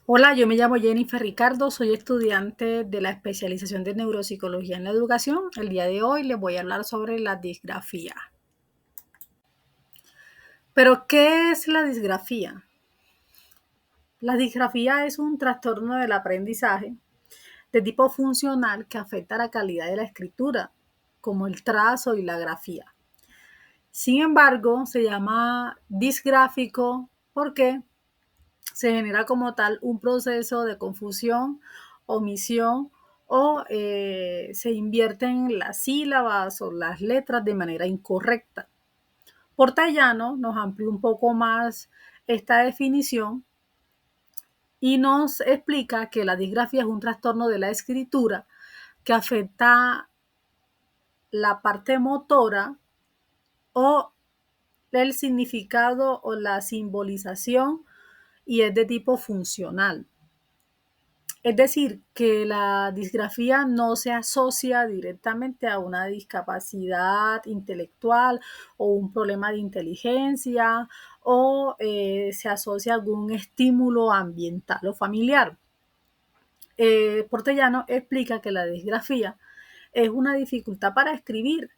Hola, yo me llamo Jennifer Ricardo, soy estudiante de la especialización de neuropsicología en la educación. El día de hoy les voy a hablar sobre la disgrafía. ¿Pero qué es la disgrafía? La disgrafía es un trastorno del aprendizaje de tipo funcional que afecta la calidad de la escritura, como el trazo y la grafía. Sin embargo, se llama disgráfico porque se genera como tal un proceso de confusión, omisión o se invierten las sílabas o las letras de manera incorrecta. Portellano nos amplía un poco más esta definición y nos explica que la disgrafía es un trastorno de la escritura que afecta la parte motora o el significado o la simbolización y es de tipo funcional. Es decir, que la disgrafía no se asocia directamente a una discapacidad intelectual o un problema de inteligencia o se asocia a algún estímulo ambiental o familiar. Portellano explica que la disgrafía es una dificultad para escribir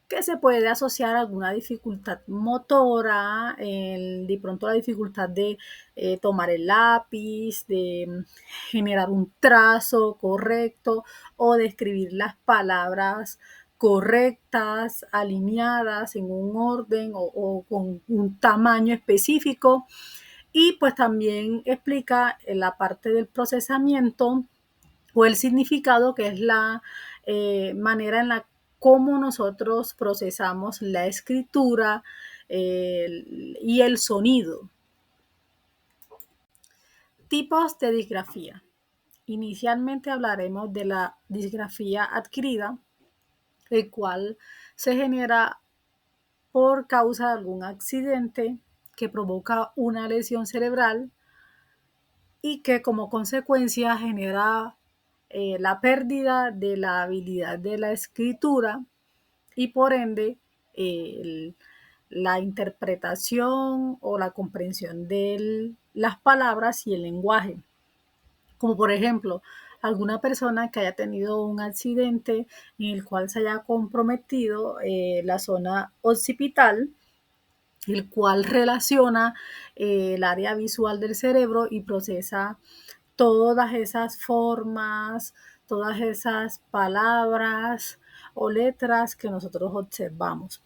que se puede asociar a alguna dificultad motora, de pronto la dificultad de tomar el lápiz, de generar un trazo correcto o de escribir las palabras correctas, alineadas en un orden o con un tamaño específico. Y pues también explica la parte del procesamiento o el significado, que es la manera en la cómo nosotros procesamos la escritura y el sonido. Tipos de disgrafía. Inicialmente hablaremos de la disgrafía adquirida, el cual se genera por causa de algún accidente que provoca una lesión cerebral y que como consecuencia genera la pérdida de la habilidad de la escritura y por ende el, la interpretación o la comprensión de las palabras y el lenguaje. Como por ejemplo, alguna persona que haya tenido un accidente en el cual se haya comprometido la zona occipital, el cual relaciona el área visual del cerebro y procesa todas esas formas, todas esas palabras o letras que nosotros observamos.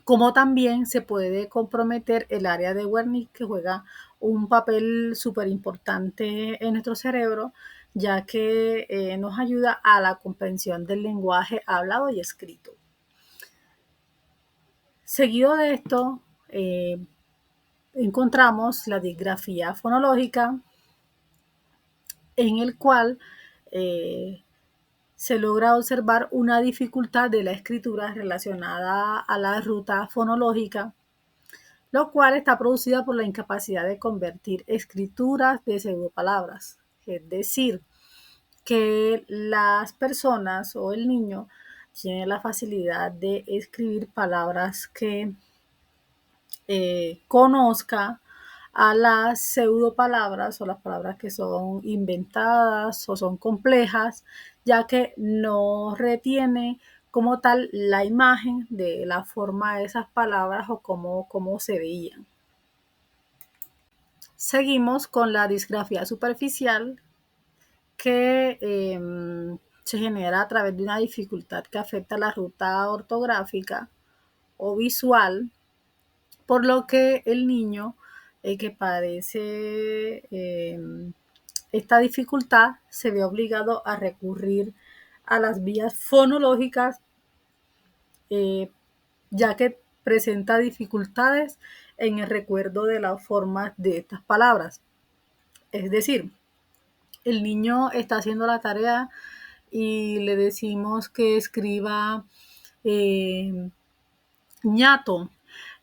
Como también se puede comprometer el área de Wernicke, que juega un papel súper importante en nuestro cerebro, ya que nos ayuda a la comprensión del lenguaje hablado y escrito. Seguido de esto, encontramos la disgrafía fonológica, en el cual eh, se logra observar una dificultad de la escritura relacionada a la ruta fonológica, lo cual está producida por la incapacidad de convertir escrituras de pseudopalabras. Es decir, que las personas o el niño tiene la facilidad de escribir palabras que conozca a las pseudopalabras o las palabras que son inventadas o son complejas, ya que no retiene como tal la imagen de la forma de esas palabras o cómo se veían. Seguimos con la disgrafía superficial que se genera a través de una dificultad que afecta la ruta ortográfica o visual, por lo que el niño que padece esta dificultad se ve obligado a recurrir a las vías fonológicas, eh, ya que presenta dificultades en el recuerdo de las formas de estas palabras. Es decir, el niño está haciendo la tarea y le decimos que escriba eh, ñato.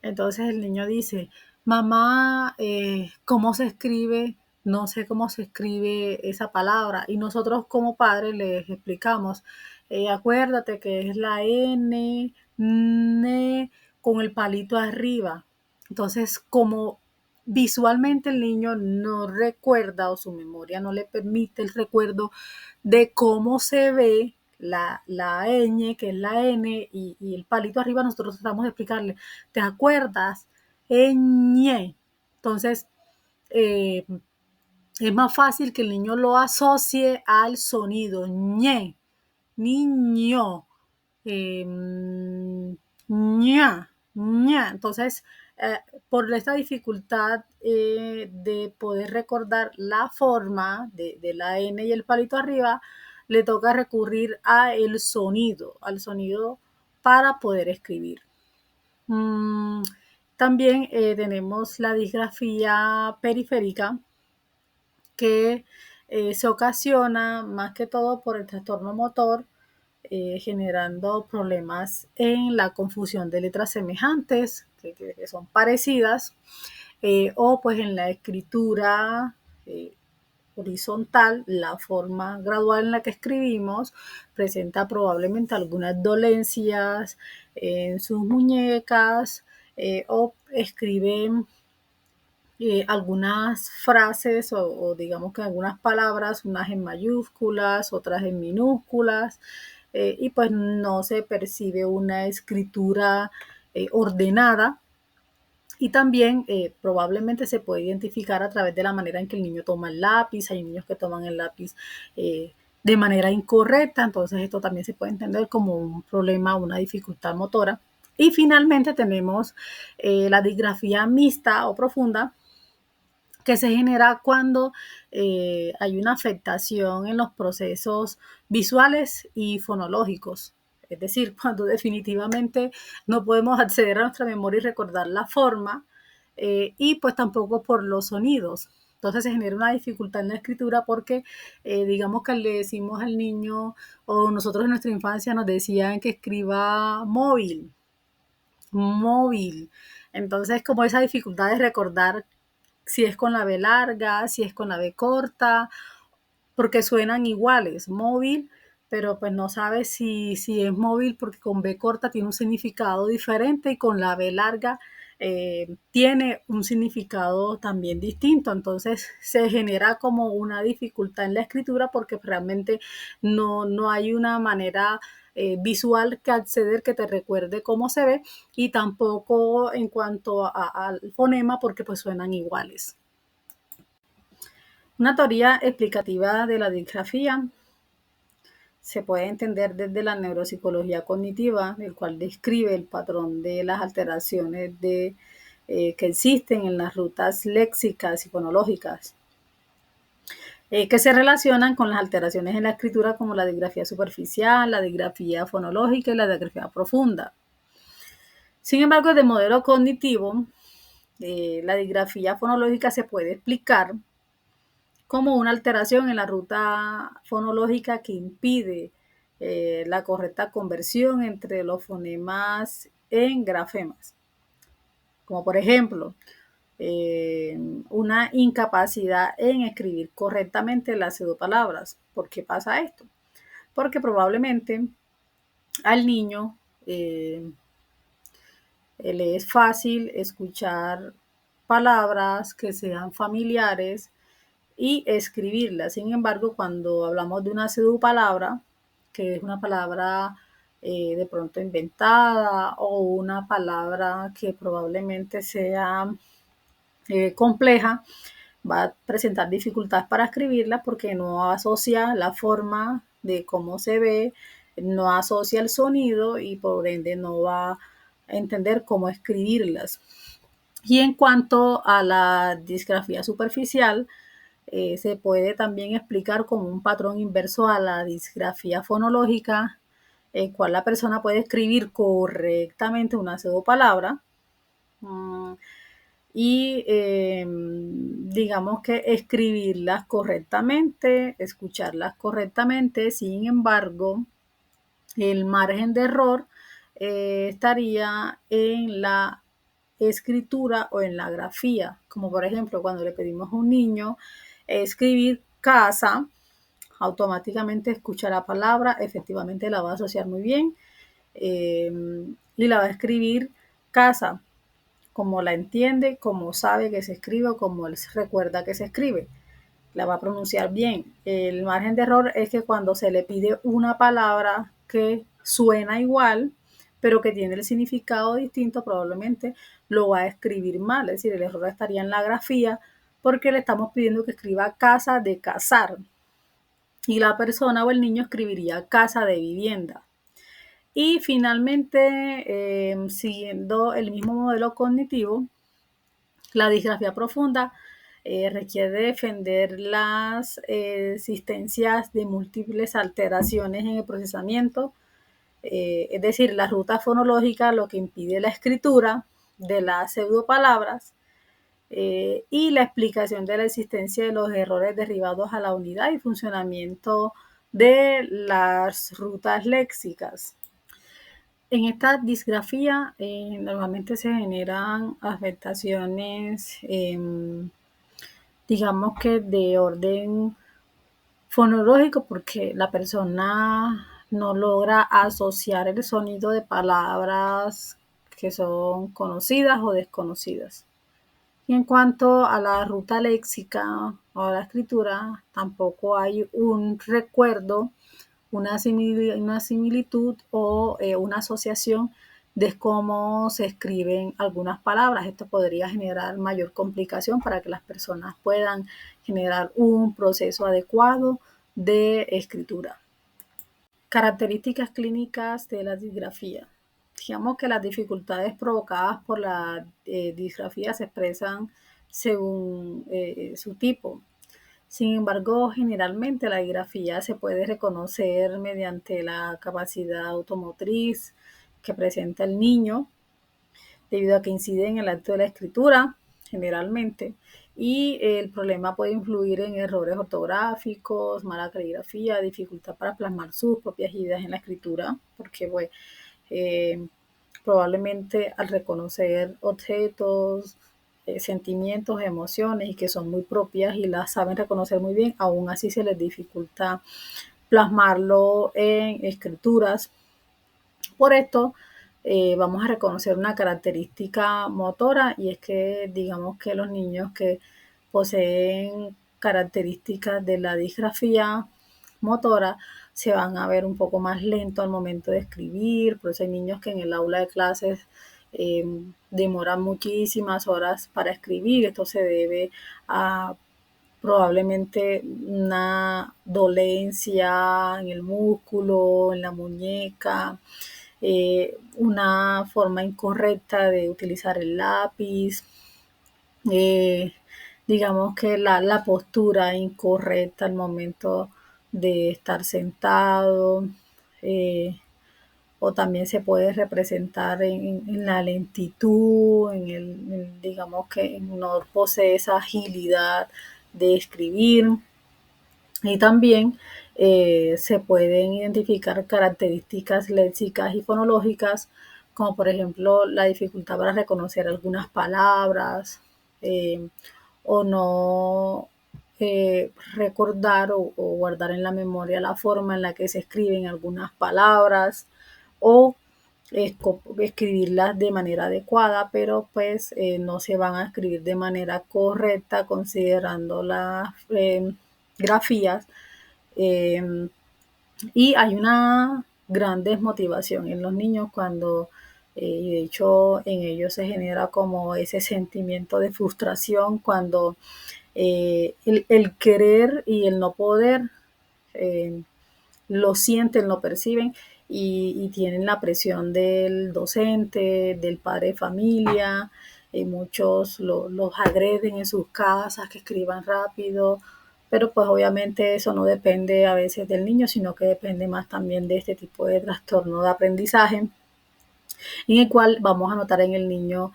Entonces el niño dice, mamá, ¿cómo se escribe? No sé cómo se escribe esa palabra. Y nosotros como padres les explicamos, acuérdate que es la N con el palito arriba. Entonces, como visualmente el niño no recuerda o su memoria no le permite el recuerdo de cómo se ve la ñ, que es la N, y el palito arriba nosotros tratamos de explicarle, ¿te acuerdas? Ñ. Entonces, eh, es más fácil que el niño lo asocie al sonido ñ, niño, ña, ña. Entonces, por esta dificultad de poder recordar la forma de la N y el palito arriba, le toca recurrir al sonido para poder escribir. También tenemos la disgrafía periférica, que se ocasiona más que todo por el trastorno motor, generando problemas en la confusión de letras semejantes, que son parecidas, o pues en la escritura horizontal, la forma gradual en la que escribimos presenta probablemente algunas dolencias en sus muñecas, o escriben algunas frases o digamos que algunas palabras, unas en mayúsculas, otras en minúsculas, y pues no se percibe una escritura ordenada. Y también probablemente se puede identificar a través de la manera en que el niño toma el lápiz. Hay niños que toman el lápiz de manera incorrecta, entonces esto también se puede entender como un problema, una dificultad motora. Y finalmente tenemos la disgrafía mixta o profunda, que se genera cuando hay una afectación en los procesos visuales y fonológicos. Es decir, cuando definitivamente no podemos acceder a nuestra memoria y recordar la forma, y pues tampoco por los sonidos. Entonces se genera una dificultad en la escritura porque digamos que le decimos al niño, o nosotros en nuestra infancia nos decían que escriba móvil, móvil. Entonces como esa dificultad de recordar si es con la B larga, si es con la B corta, porque suenan iguales, móvil, pero pues no sabes si es móvil porque con B corta tiene un significado diferente y con la B larga tiene un significado también distinto. Entonces se genera como una dificultad en la escritura porque realmente no hay una manera visual que acceder que te recuerde cómo se ve, y tampoco en cuanto al fonema porque pues suenan iguales. Una teoría explicativa de la disgrafía se puede entender desde la neuropsicología cognitiva, el cual describe el patrón de las alteraciones que existen en las rutas léxicas y fonológicas, que se relacionan con las alteraciones en la escritura como la disgrafía superficial, la disgrafía fonológica y la disgrafía profunda. Sin embargo, desde el modelo cognitivo, la disgrafía fonológica se puede explicar como una alteración en la ruta fonológica que impide la correcta conversión entre los fonemas en grafemas. Como por ejemplo, una incapacidad en escribir correctamente las pseudopalabras. ¿Por qué pasa esto? Porque probablemente al niño le es fácil escuchar palabras que sean familiares y escribirla. Sin embargo, cuando hablamos de una pseudopalabra, que es una palabra de pronto inventada o una palabra que probablemente sea compleja, va a presentar dificultades para escribirla porque no asocia la forma de cómo se ve, no asocia el sonido y por ende no va a entender cómo escribirlas. Y en cuanto a la disgrafía superficial, se puede también explicar como un patrón inverso a la disgrafía fonológica, el cual la persona puede escribir correctamente una pseudopalabra y digamos que escribirlas correctamente, escucharlas correctamente. Sin embargo, el margen de error estaría en la escritura o en la grafía, como por ejemplo cuando le pedimos a un niño escribir casa, automáticamente escucha la palabra, efectivamente la va a asociar muy bien y la va a escribir casa como la entiende, como sabe que se escribe o como él recuerda que se escribe. La va a pronunciar bien. El margen de error es que cuando se le pide una palabra que suena igual, pero que tiene el significado distinto, probablemente lo va a escribir mal. Es decir, el error estaría en la grafía porque le estamos pidiendo que escriba casa de cazar y la persona o el niño escribiría casa de vivienda. Y finalmente, siguiendo el mismo modelo cognitivo, la disgrafía profunda requiere defender las existencias de múltiples alteraciones en el procesamiento, es decir, la ruta fonológica, lo que impide la escritura de las pseudopalabras y la explicación de la existencia de los errores derivados a la unidad y funcionamiento de las rutas léxicas. En esta disgrafía normalmente se generan afectaciones, digamos que de orden fonológico, porque la persona no logra asociar el sonido de palabras que son conocidas o desconocidas. Y en cuanto a la ruta léxica o a la escritura, tampoco hay un recuerdo, una similitud o una asociación de cómo se escriben algunas palabras. Esto podría generar mayor complicación para que las personas puedan generar un proceso adecuado de escritura. Características clínicas de la disgrafía. Digamos que las dificultades provocadas por la disgrafía se expresan según su tipo. Sin embargo, generalmente la disgrafía se puede reconocer mediante la capacidad automotriz que presenta el niño, debido a que incide en el acto de la escritura, generalmente, y el problema puede influir en errores ortográficos, mala caligrafía, dificultad para plasmar sus propias ideas en la escritura, porque pues, probablemente al reconocer objetos, sentimientos, emociones y que son muy propias y las saben reconocer muy bien, aún así se les dificulta plasmarlo en escrituras. Por esto, vamos a reconocer una característica motora y es que digamos que los niños que poseen características de la disgrafía motora se van a ver un poco más lento al momento de escribir, por eso hay niños que en el aula de clases eh, demoran muchísimas horas para escribir. Esto se debe a probablemente una dolencia en el músculo, en la muñeca, una forma incorrecta de utilizar el lápiz, eh, digamos que la postura incorrecta al momento de estar sentado, o también se puede representar en la lentitud, digamos que no posee esa agilidad de escribir. Y también se pueden identificar características léxicas y fonológicas, como por ejemplo la dificultad para reconocer algunas palabras o no recordar o guardar en la memoria la forma en la que se escriben algunas palabras o escribirlas de manera adecuada, pero pues no se van a escribir de manera correcta considerando las grafías. Y hay una gran desmotivación en los niños cuando, de hecho, en ellos se genera como ese sentimiento de frustración cuando el querer y el no poder lo sienten, lo perciben y tienen la presión del docente, del padre de familia, muchos los agreden en sus casas, que escriban rápido, pero pues obviamente eso no depende a veces del niño, sino que depende más también de este tipo de trastorno de aprendizaje, en el cual vamos a notar en el niño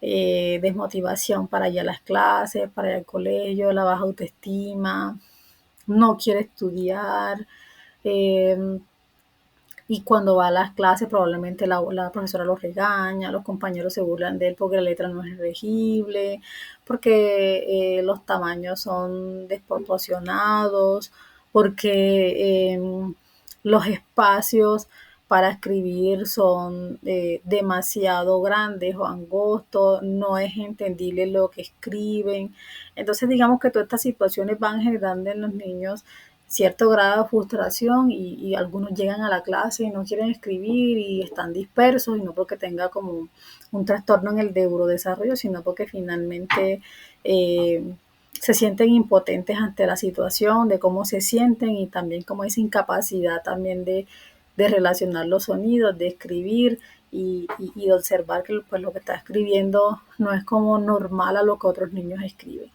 desmotivación para ir a las clases, para ir al colegio, la baja autoestima, no quiere estudiar, eh, y cuando va a las clases probablemente la profesora lo regaña, los compañeros se burlan de él porque la letra no es legible, porque los tamaños son desproporcionados, porque los espacios para escribir son demasiado grandes o angostos, no es entendible lo que escriben. Entonces digamos que todas estas situaciones van generando en los niños cierto grado de frustración y algunos llegan a la clase y no quieren escribir y están dispersos y no porque tenga como un trastorno en el neurodesarrollo, sino porque finalmente se sienten impotentes ante la situación, de cómo se sienten y también como esa incapacidad también de relacionar los sonidos, de escribir y de observar que pues, lo que está escribiendo no es como normal a lo que otros niños escriben.